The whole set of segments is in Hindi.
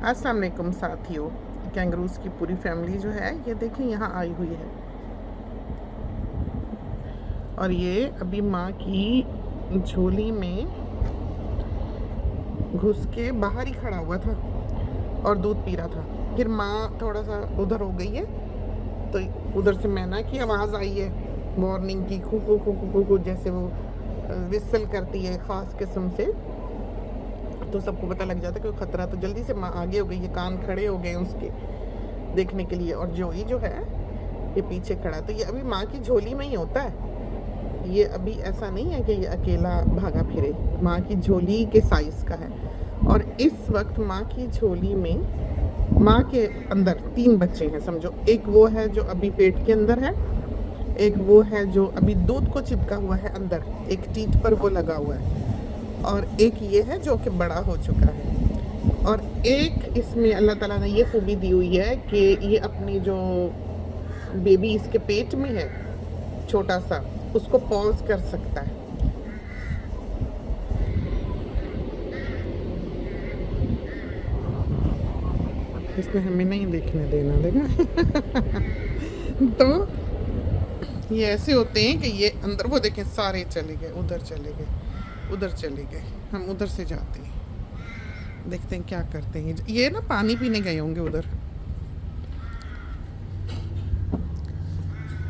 अस्सलाम वालेकुम साथियों, कैंगरूज की पूरी फैमिली जो है ये देखें यहाँ आई हुई है और ये अभी माँ की झोली में घुस के बाहर ही खड़ा हुआ था और दूध पी रहा था। फिर माँ थोड़ा सा उधर हो गई है तो उधर से मैना की आवाज़ आई है मॉर्निंग की, खू खू खू खू खू खू, जैसे वो विसल करती है ख़ास किस्म से, तो सबको पता लग जाता है कि खतरा। तो जल्दी से माँ आगे हो गई है, कान खड़े हो गए उसके देखने के लिए, और जोई जो है ये पीछे खड़ा है। तो ये अभी माँ की झोली में ही होता है, ये अभी ऐसा नहीं है कि ये अकेला भागा फिरे, माँ की झोली के साइज़ का है। और इस वक्त माँ की झोली में माँ के अंदर 3 बच्चे हैं समझो। एक वो है जो अभी पेट के अंदर है, एक वो है जो अभी दूध को चिपका हुआ है अंदर, एक टीट पर वो लगा हुआ है, और एक ये है जो कि बड़ा हो चुका है। और एक इसमें अल्लाह ताला ने ये खूबी दी हुई है कि ये अपनी जो बेबी इसके पेट में है छोटा सा, उसको पॉज कर सकता है। इसने हमें नहीं देखने देना, देखा। तो ये ऐसे होते हैं कि ये अंदर, वो देखें सारे चले गए, उधर चले गए, उधर चले गए, हम उधर से जाते हैं, देखते हैं क्या करते हैं। ये ना पानी पीने गए होंगे उधर।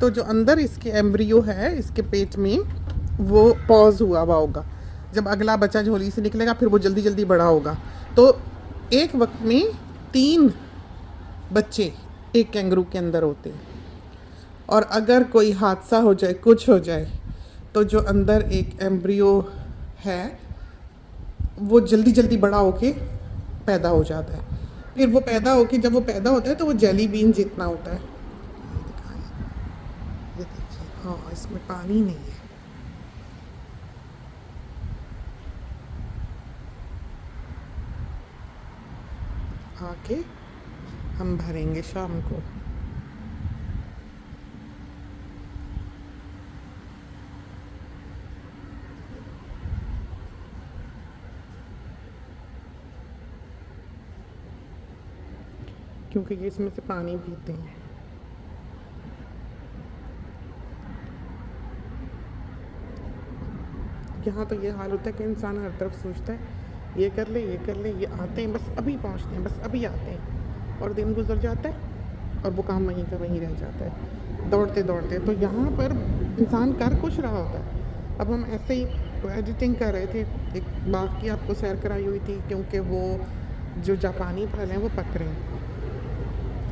तो जो अंदर इसके एम्ब्रियो है इसके पेट में, वो पॉज हुआ हुआ होगा। जब अगला बच्चा झोली से निकलेगा फिर वो जल्दी जल्दी बड़ा होगा। तो एक वक्त में 3 बच्चे एक कैंगरू के अंदर होते हैं, और अगर कोई हादसा हो जाए, कुछ हो जाए, तो जो अंदर एक एम्ब्रियो है वो जल्दी जल्दी बड़ा होके पैदा हो जाता है। फिर वो पैदा होके, जब वो पैदा होता है तो वो जेली बीन जितना होता है। ये देखिए, हाँ इसमें पानी नहीं है। आके हम भरेंगे शाम को। क्योंकि ये इसमें से पानी पीते हैं। यहाँ तो ये हाल होता है कि इंसान हर तरफ सोचता है ये कर ले, ये कर ले, ये आते हैं बस अभी पहुँचते हैं, बस अभी आते हैं, और दिन गुजर जाता है और वो काम वहीं का वहीं रह जाता है दौड़ते दौड़ते। तो यहाँ पर इंसान कर कुछ रहा होता है। अब हम ऐसे ही एडिटिंग कर रहे थे, एक बाग की आपको सैर कराई हुई थी, क्योंकि वो जो जापानी फल हैं वो पक रहे हैं।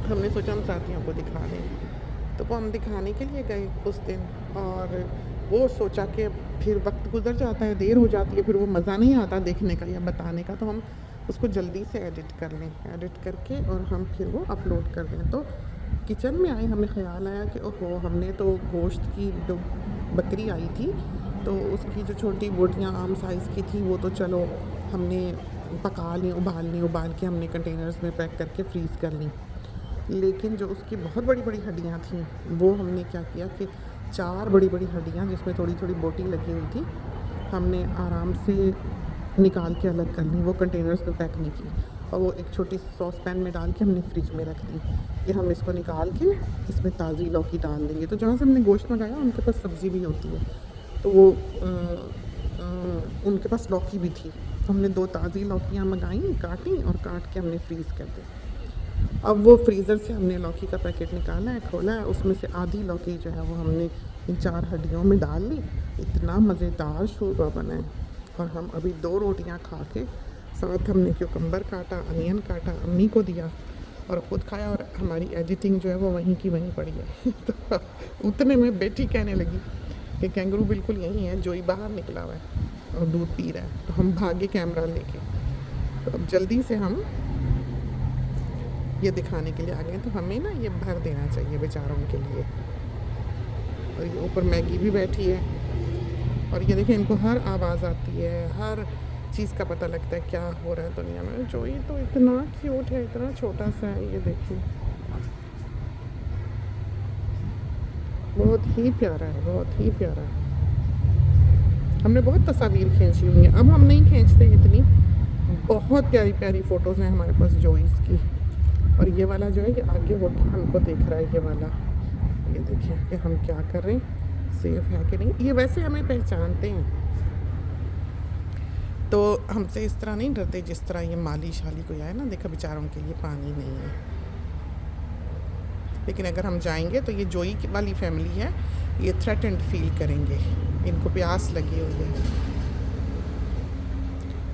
हमने सोचा हम साथियों को दिखा दें, तो वो हम दिखाने के लिए गए उस दिन, और वो सोचा कि फिर वक्त गुजर जाता है, देर हो जाती है, फिर वो मज़ा नहीं आता देखने का या बताने का, तो हम उसको जल्दी से एडिट कर लें, एडिट करके और हम फिर वो अपलोड कर दें। तो किचन में आए, हमें ख़्याल आया कि ओहो, हमने तो गोश्त की जो बकरी आई थी तो उसकी जो छोटी बोटियाँ आम साइज़ की थी वो तो चलो हमने पका ली, उबाल के हमने कंटेनर्स में पैक करके फ्रीज़ कर ली, लेकिन जो उसकी बहुत बड़ी बड़ी हड्डियाँ थीं वो हमने क्या किया कि 4 बड़ी बड़ी हड्डियाँ जिसमें थोड़ी थोड़ी बोटी लगी हुई थी, हमने आराम से निकाल के अलग कर ली, वो कंटेनर्स में पैक नहीं की, और वो एक छोटी सॉस पैन में डाल के हमने फ्रिज में रख दी कि हम इसको निकाल के इसमें ताज़ी लौकी डाल देंगे। तो जहाँ से हमने गोश्त मंगाया उनके पास सब्ज़ी भी होती है, तो वो उनके पास लौकी भी थी, तो हमने 2 ताज़ी लौकियाँ मंगाई, काटी और काट के हमने फ्रीज़ कर दी। अब वो फ्रीज़र से हमने लौकी का पैकेट निकाला है, खोला है, उसमें से आधी लौकी जो है वो हमने इन 4 हड्डियों में डाल ली। इतना मज़ेदार शोरबा बना है, और हम अभी 2 रोटियां खा के, साथ हमने क्यूकम्बर काटा, अनियन काटा, अम्मी को दिया और ख़ुद खाया, और हमारी एडिटिंग जो है वो वहीं की वहीं पड़ी है। तो उतने में बेटी कहने लगी कि कैंगरू बिल्कुल यहीं है, जोई बाहर निकला हुआ है और दूध पी रहा है। तो हम भागे कैमरा लेके, तो अब जल्दी से हम ये दिखाने के लिए आ गए। तो हमें ना ये भर देना चाहिए बेचारों के लिए। और ये ऊपर मैगी भी बैठी है, और ये देखिए इनको हर आवाज़ आती है, हर चीज़ का पता लगता है क्या हो रहा है दुनिया में। जो ये तो इतना क्यूट है, इतना छोटा सा है, ये देखिए बहुत ही प्यारा है, बहुत ही प्यारा है। हमने बहुत तस्वीर खींची हुई है, अब हम नहीं खींचते इतनी, बहुत प्यारी प्यारी फ़ोटोज़ हैं हमारे पास जोईस की। और ये वाला जो है ये आगे होके हमको देख रहा है, ये वाला। ये देखिए कि हम क्या कर रहे हैं, सेफ है कि नहीं। ये वैसे हमें पहचानते हैं, तो हमसे इस तरह नहीं डरते जिस तरह ये माली शाली कोई आए ना, देखा बेचारों के लिए पानी नहीं है। लेकिन अगर हम जाएंगे तो ये जोई वाली फैमिली है, ये थ्रेटेंड फील करेंगे, इनको प्यास लगी हुई है,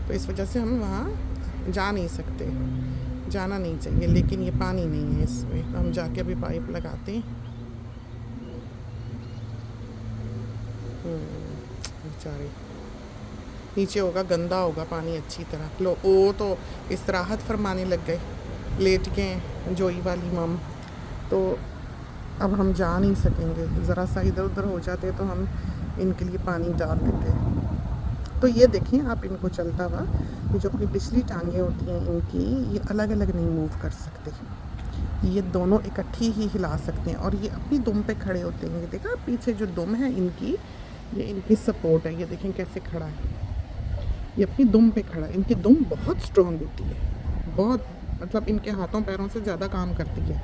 तो इस वजह से हम वहाँ जा नहीं सकते, जाना नहीं चाहिए। लेकिन ये पानी नहीं है इसमें, तो हम जाके अभी पाइप लगाते हैं। बेचारे नीचे होगा, गंदा होगा पानी अच्छी तरह। लो वो तो इस्तराहत फरमाने लग गए, लेट गए जोई वाली मम। तो अब हम जा नहीं सकेंगे, ज़रा सा इधर उधर हो जाते तो हम इनके लिए पानी डाल देते। तो ये देखें आप इनको चलता हुआ, ये जो अपनी पिछली टांगें होती हैं इनकी, ये अलग अलग नहीं मूव कर सकते, ये दोनों इकट्ठी ही हिला सकते हैं। और ये अपनी दुम पे खड़े होते हैं। ये देखा पीछे जो दुम है इनकी, ये इनकी सपोर्ट है। ये देखें कैसे खड़ा है, ये अपनी दुम पे खड़ा है। इनकी दुम बहुत स्ट्रॉन्ग होती है, बहुत, मतलब इनके हाथों पैरों से ज़्यादा काम करती है।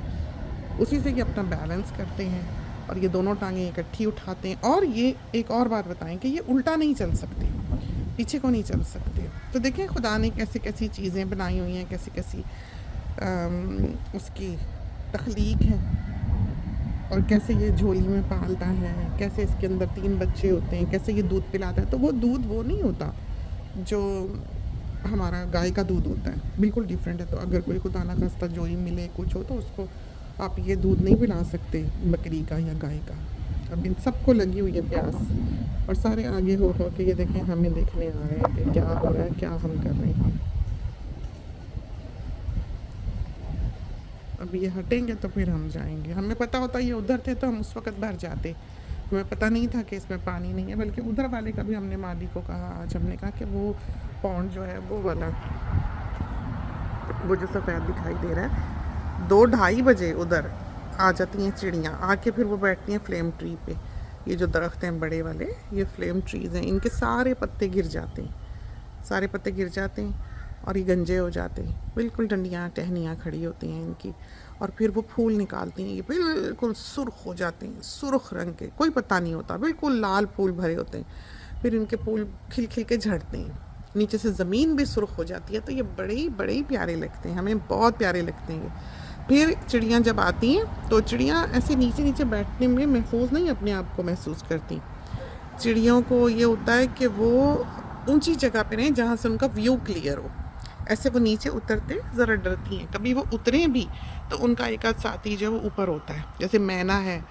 उसी से ये अपना बैलेंस करते हैं और ये दोनों टांगें इकट्ठी उठाते हैं। और ये एक और बात बताएं कि ये उल्टा नहीं चल सकते, पीछे को नहीं चल सकते। तो देखें खुदा ने कैसी कैसी चीज़ें बनाई हुई हैं, कैसी कैसी उसकी तख्लीक है, और कैसे ये झोली में पालता है, कैसे इसके अंदर 3 बच्चे होते हैं, कैसे ये दूध पिलाता है। तो वो दूध वो नहीं होता जो हमारा गाय का दूध होता है, बिल्कुल डिफरेंट है। तो अगर कोई खुदा ना खास्ता जोई मिले कुछ हो तो उसको आप ये दूध नहीं पिला सकते बकरी का या गाय का। अब इन सबको लगी हुई है प्यास, और सारे आगे हो के ये देखें हमें देखने आ रहे हैं कि क्या हो रहा है, क्या हम कर रहे हैं। अब ये हटेंगे तो फिर हम जाएंगे। हमें पता होता ये उधर थे तो हम उस वक्त भर जाते, हमें पता नहीं था कि इसमें पानी नहीं है। बल्कि उधर वाले का भी हमने माली को कहा, आज हमने कहा कि वो पौंड जो है वो वाला, वो जो सफ़ेद दिखाई दे रहा है, 2-2:30 बजे उधर आ जाती हैं चिड़ियाँ, आके फिर वो बैठती हैं फ्लेम ट्री पे। ये जो दरख्त हैं बड़े वाले, ये फ्लेम ट्रीज़ हैं, इनके सारे पत्ते गिर जाते हैं, सारे पत्ते गिर जाते हैं और ये गंजे हो जाते हैं, बिल्कुल डंडियाँ टहनियाँ खड़ी होती हैं इनकी। और फिर वो फूल निकालती हैं, ये बिल्कुल सुर्ख हो जाते हैं, सुर्ख रंग के, कोई पता नहीं होता, बिल्कुल लाल फूल भरे होते हैं। फिर इनके फूल खिल खिल के झड़ते हैं, नीचे से ज़मीन भी सुर्ख हो जाती है। तो ये बड़े बड़े प्यारे लगते हैं, हमें बहुत प्यारे लगते हैं। फिर चिड़ियाँ जब आती हैं तो चिड़ियाँ ऐसे नीचे नीचे बैठने में महफूज नहीं अपने आप को महसूस करती। चिड़ियों को ये होता है कि वो ऊंची जगह पे रहें जहाँ से उनका व्यू क्लियर हो। ऐसे वो नीचे उतरते ज़रा डरती हैं, कभी वो उतरें भी तो उनका एक आध साथी जो है वो ऊपर होता है। जैसे मैना है,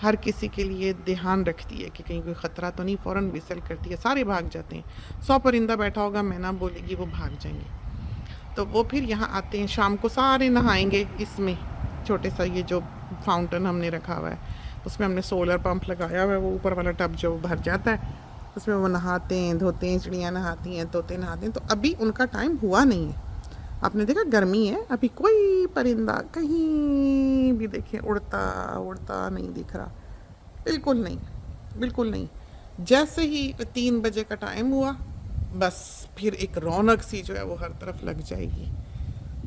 हर किसी के लिए ध्यान रखती है कि कहीं कोई ख़तरा तो नहीं, फ़ौरन विसल करती है, सारे भाग जाते हैं। 100 परिंदा बैठा होगा, मैना बोलेगी वो भाग जाएंगे। तो वो फिर यहाँ आते हैं, शाम को सारे नहाएंगे इसमें। छोटे सा ये जो फाउंटेन हमने रखा हुआ है, उसमें हमने सोलर पंप लगाया हुआ है, वो ऊपर वाला टब जो भर जाता है, उसमें वो नहाते हैं, धोते हैं, चिड़ियाँ नहाती हैं, तोते नहाते हैं। तो अभी उनका टाइम हुआ नहीं है। आपने देखा गर्मी है, अभी कोई परिंदा कहीं भी देखे उड़ता उड़ता नहीं दिख रहा, बिल्कुल नहीं, बिल्कुल नहीं। जैसे ही 3 बजे का टाइम हुआ, बस फिर एक रौनक सी जो है वो हर तरफ लग जाएगी,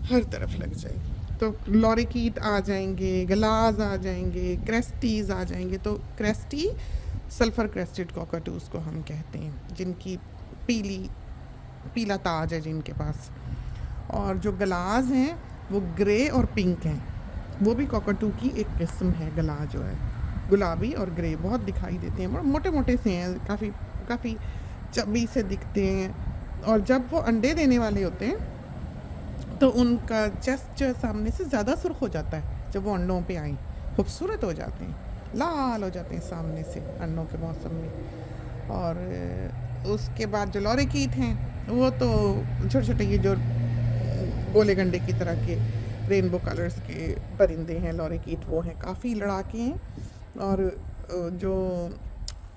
हर तरफ लग जाएगी। तो लॉरिकीट आ जाएंगे, गलाज आ जाएंगे, क्रेस्टीज आ जाएंगे। तो क्रेस्टी सल्फ़र क्रेस्टेड कॉकटूज़ को हम कहते हैं, जिनकी पीला ताज है जिनके पास। और जो गलाज हैं वो ग्रे और पिंक हैं, वो भी कॉकटू की एक किस्म है। गला जो है गुलाबी और ग्रे बहुत दिखाई देते हैं, मोटे मोटे से हैं, काफ़ी काफ़ी चबी से दिखते हैं। और जब वो अंडे देने वाले होते हैं तो उनका चेस्ट जो है सामने से ज़्यादा सुर्ख हो जाता है। जब वो अंडों पे आए खूबसूरत हो जाते हैं, लाल हो जाते हैं सामने से अंडों के मौसम में। और उसके बाद जो लॉरिकीट हैं वो तो छोटे छोटे ये जो गोले गंडे की तरह के रेनबो कलर्स के परिंदे हैं लॉरिकीट, वो हैं, काफ़ी लड़ाके हैं। और जो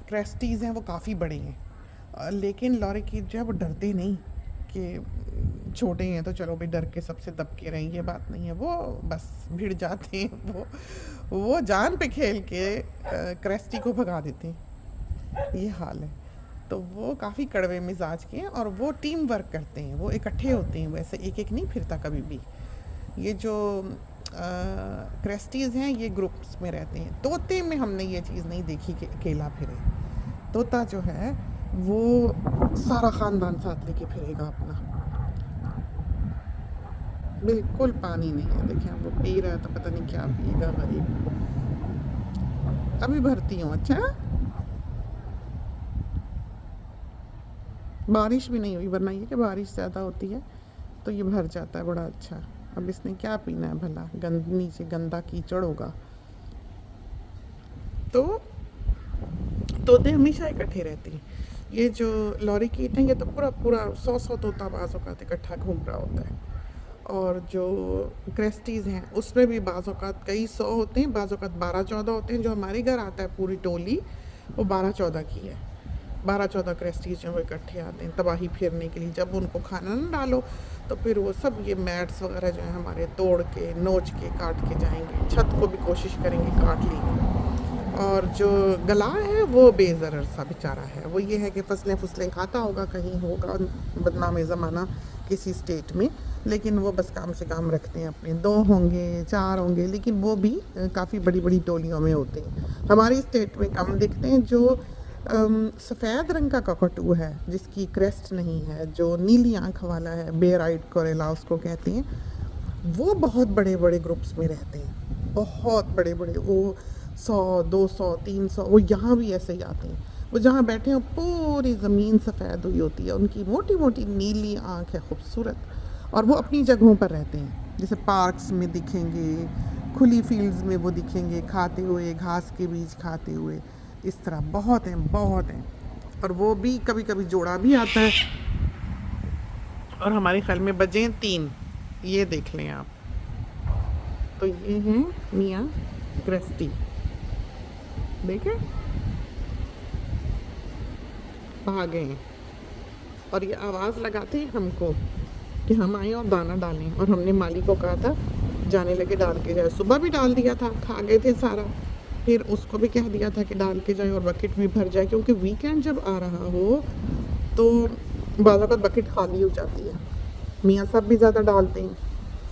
क्रेस्टीज़ हैं वो काफ़ी बड़े हैं। लेकिन लॉरिकीट जो है वो डरते नहीं कि छोटे हैं तो चलो भाई डर के सबसे दब के रहें, ये बात नहीं है। वो बस भिड़ जाते हैं, वो जान पे खेल के क्रेस्टी को भगा देते हैं, ये हाल है। तो वो काफ़ी कड़वे मिजाज के हैं और वो टीम वर्क करते हैं, वो इकट्ठे होते हैं, वैसे एक एक नहीं फिरता कभी भी। ये जो क्रेस्टीज़ हैं ये ग्रुप्स में रहते हैं। तोते में हमने ये चीज़ नहीं देखी कि अकेला फिरे। तोता जो है वो सारा ख़ानदान साथ लेके फिरेगा अपना। बिल्कुल पानी नहीं है, देखिए वो पी रहा है तो पता नहीं क्या पिएगा गरीब। अभी भरती हूँ। अच्छा, बारिश भी नहीं हुई, वरना ये कि बारिश ज़्यादा होती है तो ये भर जाता है बड़ा अच्छा। अब इसने क्या पीना है भला, नीचे गंदा कीचड़ होगा। तो तोते हमेशा इकट्ठे रहते हैं। ये जो लॉरीकीट है ये तो पूरा पूरा 100 तोता बाज़ औक़ात इकट्ठा घूम रहा होता है। और जो क्रेस्टीज़ हैं उसमें भी बाज़ औक़ात कई 100 होते हैं, बाज़ औक़ात 12-14 होते हैं। जो हमारे घर आता है पूरी टोली वो 12-14 की है। 12-14 क्रेस्टीज़ जो वो इकट्ठे आते हैं तबाही फेरने के लिए। जब उनको खाना ना डालो तो फिर वो सब ये मैट्स वगैरह जो है हमारे तोड़ के नोच के काट के जाएंगे, छत को भी कोशिश करेंगे काट लेंगे। और जो गला है वो बेज़रर सा बेचारा है, वो ये है कि फसलें खाता होगा, कहीं होगा बदनाम ज़माना किसी स्टेट में, लेकिन वो बस काम से काम रखते हैं अपने। 2 होंगे 4 होंगे, लेकिन वो भी काफ़ी बड़ी बड़ी टोलियों में होते हैं। हमारी स्टेट में कम दिखते हैं। जो सफ़ेद रंग का ककटू है जिसकी क्रेस्ट नहीं है, जो नीली आँख वाला है, बेयर आइड कोरेला उसको कहते हैं, वो बहुत बड़े बड़े ग्रुप्स में रहते हैं, बहुत बड़े बड़े। वो 100, 200, 300, वो यहाँ भी ऐसे ही आते हैं। वो जहाँ बैठे हैं पूरी ज़मीन सफ़ेद हुई होती है, उनकी मोटी मोटी नीली आँख है खूबसूरत, और वो अपनी जगहों पर रहते हैं। जैसे पार्क्स में दिखेंगे, खुली फील्ड्स में वो दिखेंगे खाते हुए, घास के बीज खाते हुए। इस तरह बहुत हैं। और वो भी कभी कभी जोड़ा भी आता है। और हमारे ख्याल में बजे 3, ये देख लें आप। तो ये हैं मियाँ क्रेस्टी, देखें भागे हैं। और ये आवाज़ लगाते हैं हमको कि हम आए और दाना डालें, और हमने माली को कहा था जाने लगे डाल के जाए। सुबह भी डाल दिया था, खा गए थे सारा। फिर उसको भी कह दिया था कि डाल के जाए और बकेट भी भर जाए, क्योंकि वीकेंड जब आ रहा हो तो बाज़ औक़ात बकेट खाली हो जाती है। मियाँ साहब भी ज़्यादा डालते हैं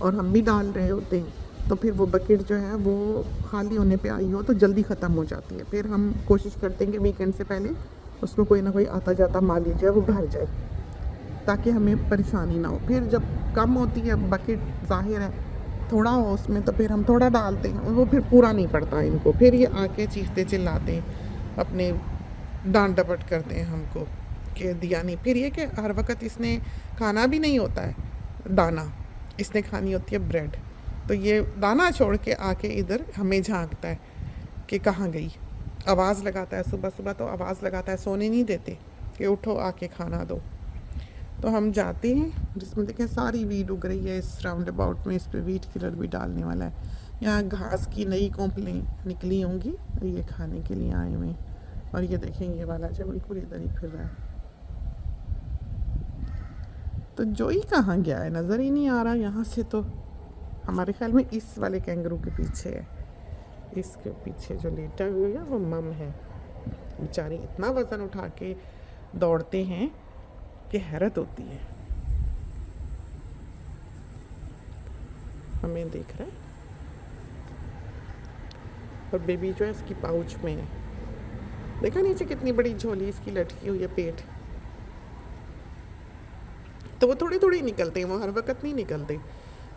और हम भी डाल रहे होते हैं, तो फिर वो बकेट जो है वो खाली होने पे आई हो तो जल्दी ख़त्म हो जाती है। फिर हम कोशिश करते हैं कि वीकेंड से पहले उसको कोई ना कोई आता जाता माली जो है वो भर जाए, ताकि हमें परेशानी ना हो। फिर जब कम होती है बकेट, ज़ाहिर है थोड़ा हो उसमें, तो फिर हम थोड़ा डालते हैं, वो फिर पूरा नहीं पड़ता इनको। फिर ये आके चीखते चिल्लाते हैं, अपने डांट डपट करते हैं हमको कि दिया नहीं। फिर ये कि हर वक्त इसने खाना भी नहीं होता है दाना, इसने खानी होती है ब्रेड। तो ये दाना छोड़ के आके इधर हमें झांकता है कि कहाँ गई। आवाज़ लगाता है सुबह सुबह, तो आवाज़ लगाता है, सोने नहीं देते कि उठो आके खाना दो। तो हम जाते हैं, जिसमें देखें सारी वीट उग रही है इस राउंड अबाउट में। इस पर वीट किलर भी डालने वाला है। यहाँ घास की नई कोंपलें निकली होंगी, ये खाने के लिए आए हुए। और ये देखें ये वाला जो बिल्कुल इधर ही फिर रहा है। तो जोई कहाँ गया है, नज़र ही नहीं आ रहा यहाँ से। तो हमारे ख्याल में इस वाले कैंगरू के पीछे है। इसके पीछे जो लेटा हुआ है वो मम है। बेचारी इतना वज़न उठा के दौड़ते हैं कि हैरत होती है। हमें देख रहा है, और बेबी जो है इसकी पाउच में है। देखा नीचे कितनी बड़ी झोली इसकी लटकी हुई है, पेट। तो वो थोड़ी थोड़ी निकलते हैं, वो हर वक्त नहीं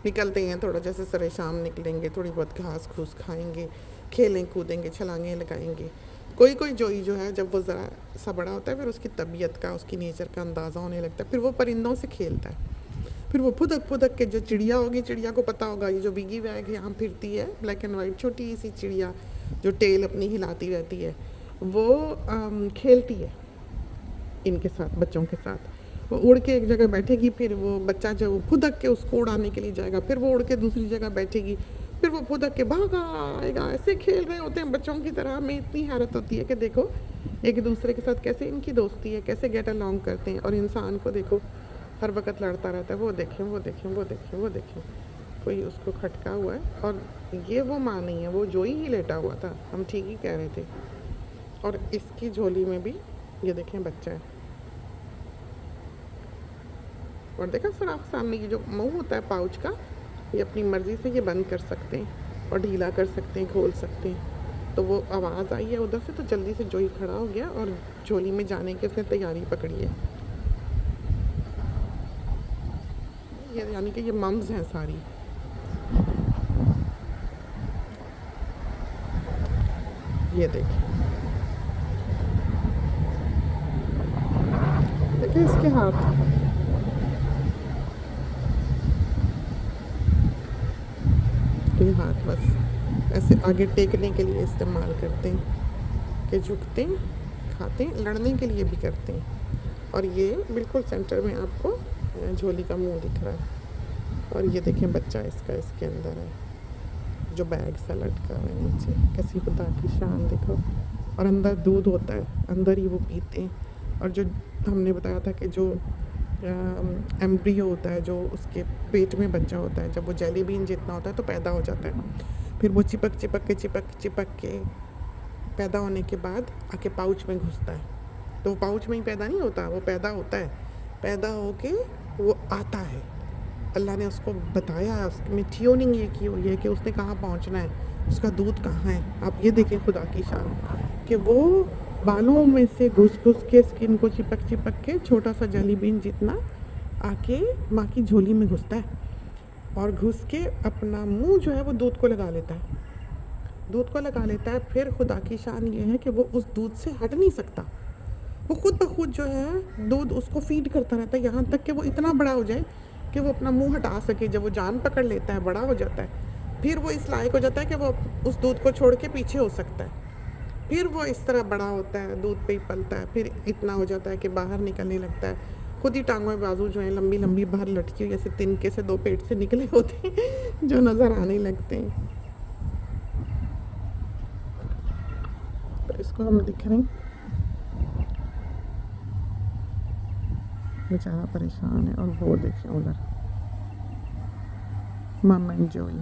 निकलते हैं थोड़ा, जैसे सरे शाम निकलेंगे, थोड़ी बहुत घास फूस खाएंगे, खेलें कूदेंगे, छलांगे लगाएंगे। कोई कोई जोई जो है जब वो ज़रा सा बड़ा होता है फिर उसकी तबीयत का, उसकी नेचर का अंदाज़ा होने लगता है। फिर वो परिंदों से खेलता है। फिर वो फुदक के, जो चिड़िया होगी, चिड़िया को पता होगा ये जो बिगी वैग यहाँ फिरती है, ब्लैक एंड वाइट छोटी सी चिड़िया जो टेल अपनी हिलाती रहती है, वो खेलती है इनके साथ, बच्चों के साथ। वो उड़ के एक जगह बैठेगी, फिर वो बच्चा जो फुदक के उसको उड़ाने के लिए जाएगा, फिर वो उड़ के दूसरी जगह बैठेगी, फिर वो फुदक के भागा आएगा। ऐसे खेल रहे होते हैं बच्चों की तरह। हमें इतनी हैरत होती है कि देखो एक दूसरे के साथ कैसे इनकी दोस्ती है, कैसे गेट अलॉन्ग करते हैं। और इंसान को देखो हर वक्त लड़ता रहता है, वो देखें, कोई उसको खटका हुआ है। और ये वो माँ नहीं है, वो जोई ही लेटा हुआ था, हम ठीक ही कह रहे थे। और इसकी झोली में भी ये देखें बच्चा है। और देखा सुराख सामने ये जो मुंह होता है पाउच का, ये अपनी मर्ज़ी से ये बंद कर सकते हैं और ढीला कर सकते हैं, खोल सकते हैं। तो वो आवाज़ आई है उधर से, तो जल्दी से जोई खड़ा हो गया और झोली में जाने की उसने तैयारी पकड़ी है। ये यानी कि ये मम्स हैं सारी। ये देखिए देखिए इसके हाथ, ये हाथ बस ऐसे आगे टेकने के लिए इस्तेमाल करते हैं कि झुकते हैं, खाते हैं, लड़ने के लिए भी करते हैं। और ये बिल्कुल सेंटर में आपको झोली का मुंह दिख रहा है। और ये देखें बच्चा इसका इसके अंदर है, जो बैग सा लटका हुआ है नीचे। कैसी खुदा की शान देखो। और अंदर दूध होता है, अंदर ही वो पीते हैं। और जो हमने बताया था कि जो एम्ब्रियो होता है, जो उसके पेट में बच्चा होता है, जब वो जेली बीन जितना होता है तो पैदा हो जाता है। फिर वो चिपक के पैदा होने के बाद आके पाउच में घुसता है। तो वो पाउच में ही पैदा नहीं होता, वो पैदा होता है, पैदा होके वो आता है। अल्लाह ने उसको बताया है, उसमें ट्यूनिंग ये की हुई है कि उसने कहाँ पहुँचना है, उसका दूध कहाँ है। आप ये देखें खुदा की शान कि वो बालों में से घुस के स्किन को चिपक के छोटा सा जेली बीन जितना आके माँ की झोली में घुसता है। और घुस के अपना मुंह जो है वो दूध को लगा लेता है, दूध को लगा लेता है। फिर खुदा की शान ये है कि वो उस दूध से हट नहीं सकता। वो खुद ब खुद जो है दूध उसको फीड करता रहता है, यहाँ तक कि वो इतना बड़ा हो जाए कि वो अपना मुंह हटा सके। जब वो जान पकड़ लेता है, बड़ा हो जाता है, फिर वो इस लायक हो जाता है कि वो उस दूध को छोड़ के पीछे हो सकता है। फिर वो इस तरह बड़ा होता है, दूध पे ही पलता है, फिर इतना हो जाता है कि बाहर निकलने लगता है। खुद ही टांगों में बाजू जो है लंबी लंबी बाहर लटकी हुई, जैसे तिनके से दो पेट से निकले होते हैं जो नज़र आने लगते हैं। तो इसको हम दिख रहे हैं, बेचारा परेशान है। और वो देखिए उधर मामा एंजॉय।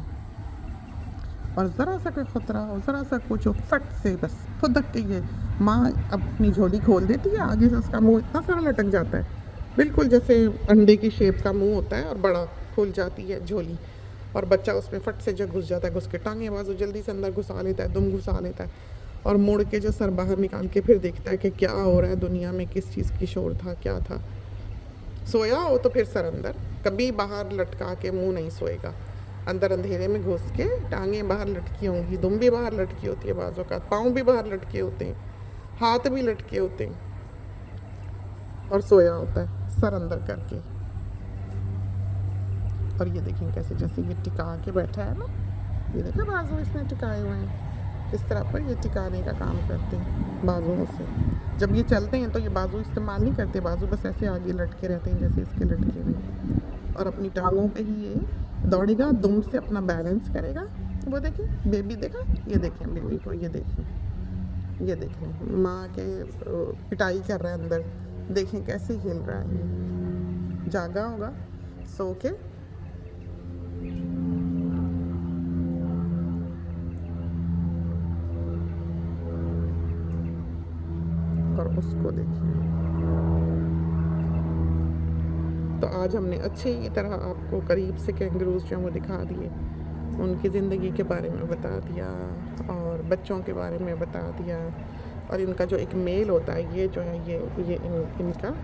और ज़रा सा कोई ख़तरा हो, ज़रा सा कुछ हो, फट से बस फुदक के ये माँ अपनी झोली खोल देती है। आगे से उसका मुंह इतना सारा लटक जाता है, बिल्कुल जैसे अंडे की शेप का मुंह होता है, और बड़ा खुल जाती है झोली। और बच्चा उसमें फट से जो घुस जाता है, घुस के टांगे बाजू जल्दी से अंदर घुसा लेता है, दुम घुसा लेता है। और मुड़ के जो सर बाहर निकाल के फिर देखता है कि क्या हो रहा है दुनिया में, किस चीज़ की शोर था, क्या था। सोया हो तो फिर सर अंदर, कभी बाहर लटका के मुंह नहीं सोएगा। अंदर अंधेरे में घुस के टांगे बाहर लटकी होंगी, दुम भी बाहर लटकी होती है, बाजों का पाँव भी बाहर लटके होते हैं, हाथ भी लटके होते हैं, और सोया होता है सर अंदर करके। और ये देखें कैसे जैसे ये टिका के बैठा है ना, ये देखा बाजू इसने टिकाए हुए हैं, इस तरह पर ये टिकाने का काम करते हैं बाजुओं से। जब ये चलते हैं तो ये बाजू इस्तेमाल नहीं करते, बाजू बस ऐसे आगे लटके रहते हैं जैसे इसके लटके हुए। और अपनी टांगों पे ही ये दौड़ेगा, दुम से अपना बैलेंस करेगा। वो देखें बेबी, देखा, ये देखें बेबी को, ये देखें, ये देखें माँ के पिटाई कर रहा है अंदर, देखें कैसे हिल रहा है। ये जागा होगा सो के। और उसको देखिए। तो आज हमने अच्छी तरह आपको करीब से कैंगरूज जो वो दिखा दिए, उनकी ज़िंदगी के बारे में बता दिया, और बच्चों के बारे में बता दिया। और इनका जो एक मेल होता है, ये जो है ये इनका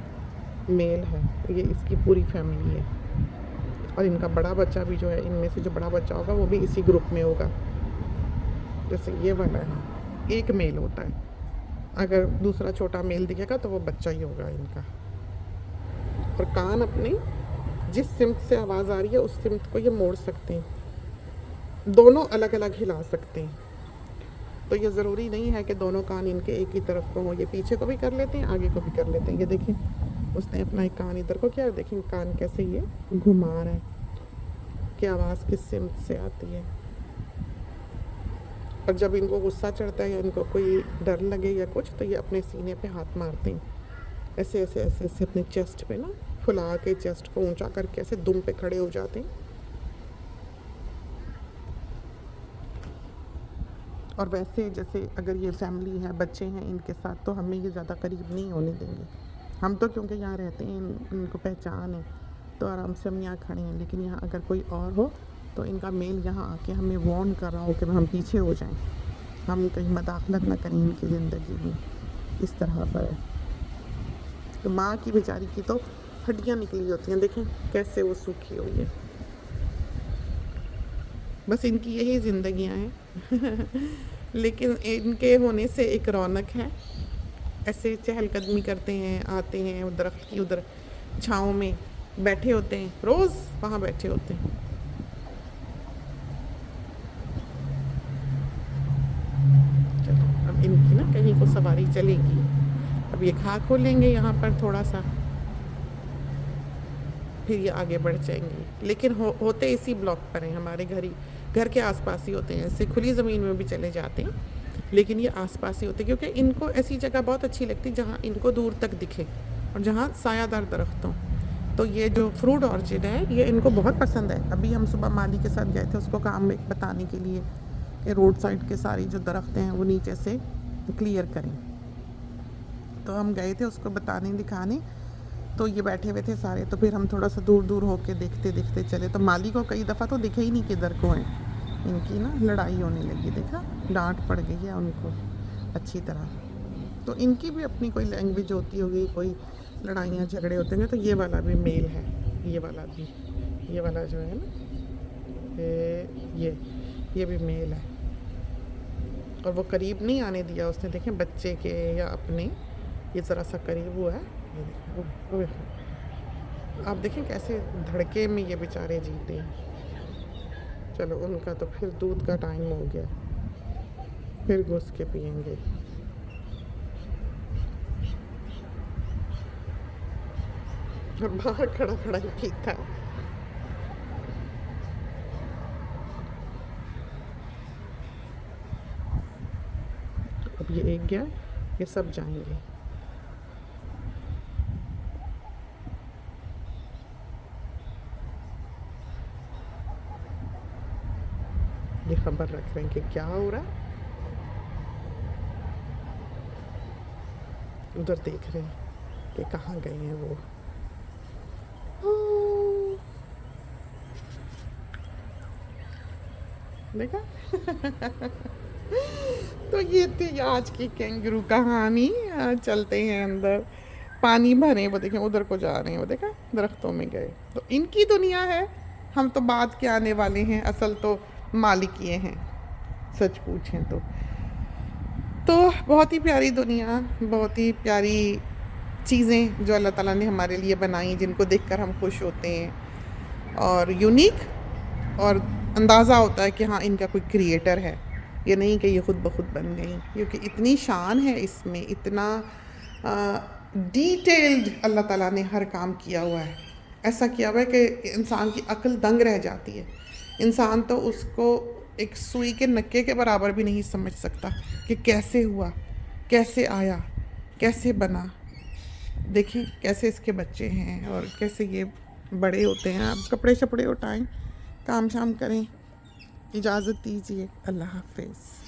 मेल है, ये इसकी पूरी फैमिली है। और इनका बड़ा बच्चा भी जो है, इनमें से जो बड़ा बच्चा होगा वो भी इसी ग्रुप में होगा। जैसे ये वाला है, एक मेल होता है, अगर दूसरा छोटा मेल दिखेगा तो वो बच्चा ही होगा इनका। और कान अपने जिस सिमत से आवाज़ आ रही है उस सिमत को ये मोड़ सकते हैं, दोनों अलग अलग हिला सकते हैं। तो ये ज़रूरी नहीं है कि दोनों कान इनके एक ही तरफ को हों, ये पीछे को भी कर लेते हैं, आगे को भी कर लेते हैं। ये देखें उसने अपना एक कान इधर को किया, देखें कान कैसे ये घुमा रहा है कि आवाज़ किस सिमत से आती है। और जब इनको गुस्सा चढ़ता है या इनको कोई डर लगे या कुछ, तो ये अपने सीने पे हाथ मारते हैं, ऐसे ऐसे ऐसे ऐसे अपने चेस्ट पे ना फुला के, चेस्ट को ऊंचा करके ऐसे दुम पे खड़े हो जाते हैं। और वैसे जैसे अगर ये फैमिली है, बच्चे हैं इनके साथ, तो हमें ये ज़्यादा करीब नहीं होने देंगे। हम तो क्योंकि यहाँ रहते हैं, इनको पहचान है, तो आराम से हम यहाँ खड़े हैं। लेकिन यहाँ अगर कोई और हो तो इनका मेल यहाँ आके हमें वार्न कर रहा हो कि हम पीछे हो जाएं, हम कहीं मदाखलत ना करें इनकी ज़िंदगी में, इस तरह पर है। तो माँ की बेचारी की तो हड्डियाँ निकली होती हैं, देखें कैसे वो सूखी हुई है। बस इनकी यही ज़िंदगियाँ हैं लेकिन इनके होने से एक रौनक है। ऐसे चहलकदमी करते हैं, आते हैं, दरख्त की उधर छाँव में बैठे होते हैं, रोज़ वहाँ बैठे होते हैं। चलो अब इनकी ना कहीं को सवारी चलेगी। अब ये खा खोलेंगे यहाँ पर थोड़ा सा, फिर ये आगे बढ़ जाएंगे। लेकिन होते इसी ब्लॉक पर हैं, हमारे घर के आसपास ही होते हैं। ऐसे खुली ज़मीन में भी चले जाते हैं, लेकिन ये आसपास ही होते हैं, क्योंकि इनको ऐसी जगह बहुत अच्छी लगती है जहाँ इनको दूर तक दिखे और जहाँ सायादार दरख्त हों। तो ये जो फ्रूट ऑर्चिड है ये इनको बहुत पसंद है। अभी हम सुबह माली के साथ गए थे उसको काम में बताने के लिए कि रोड साइड के सारी जो दरख्त हैं वो नीचे से क्लियर करें। तो हम गए थे उसको बताने दिखाने, तो ये बैठे हुए थे सारे। तो फिर हम थोड़ा सा दूर दूर होके देखते देखते चले, तो माली को कई दफ़ा तो दिखे ही नहीं किधर को हैं। इनकी ना लड़ाई होने लगी, देखा, डांट पड़ गई है उनको अच्छी तरह। तो इनकी भी अपनी कोई लैंग्वेज होती होगी, कोई लड़ाइयाँ झगड़े होते हैं। तो ये वाला भी मेल है, ये वाला जो है ना, ये भी मेल है। और वो करीब नहीं आने दिया उसने, देखें बच्चे के या अपने, ये ज़रा सा करीब हुआ है। आप देखें कैसे धड़के में ये बेचारे जीते हैं। चलो उनका तो फिर दूध का टाइम हो गया, फिर घुस के पियेंगे। और बाहर खड़ा खड़ा ही पीता है। अब ये एक गया, ये सब जाएंगे। ये खबर रख रहे हैं कि क्या हो रहा है, उधर देख रहे हैं कि कहाँ गए हैं वो। देखा तो ये थी आज की कैंगरू कहानी। चलते हैं अंदर, पानी भरे, वो देखें उधर को जा रहे हैं, वो देखा दरख्तों में गए। तो इनकी दुनिया है, हम तो बाद के आने वाले हैं, असल तो मालिक ये हैं सच पूछें तो। बहुत ही प्यारी दुनिया, बहुत ही प्यारी चीज़ें जो अल्लाह ताला ने हमारे लिए बनाई, जिनको देखकर हम खुश होते हैं और यूनिक, और अंदाज़ा होता है कि हाँ इनका कोई क्रिएटर है, ये नहीं कि ये खुद ब खुद बन गई। क्योंकि इतनी शान है इसमें, इतना डिटेल्ड अल्लाह ताला ने हर काम किया हुआ है। ऐसा किया हुआ है कि इंसान की अक्ल दंग रह जाती है। इंसान तो उसको एक सुई के नक्के के बराबर भी नहीं समझ सकता कि कैसे हुआ, कैसे आया, कैसे बना। देखें कैसे इसके बच्चे हैं और कैसे ये बड़े होते हैं। अब कपड़े शपड़े उठाएं, काम शाम करें, इजाज़त दीजिए, अल्लाह हाफ़िज़।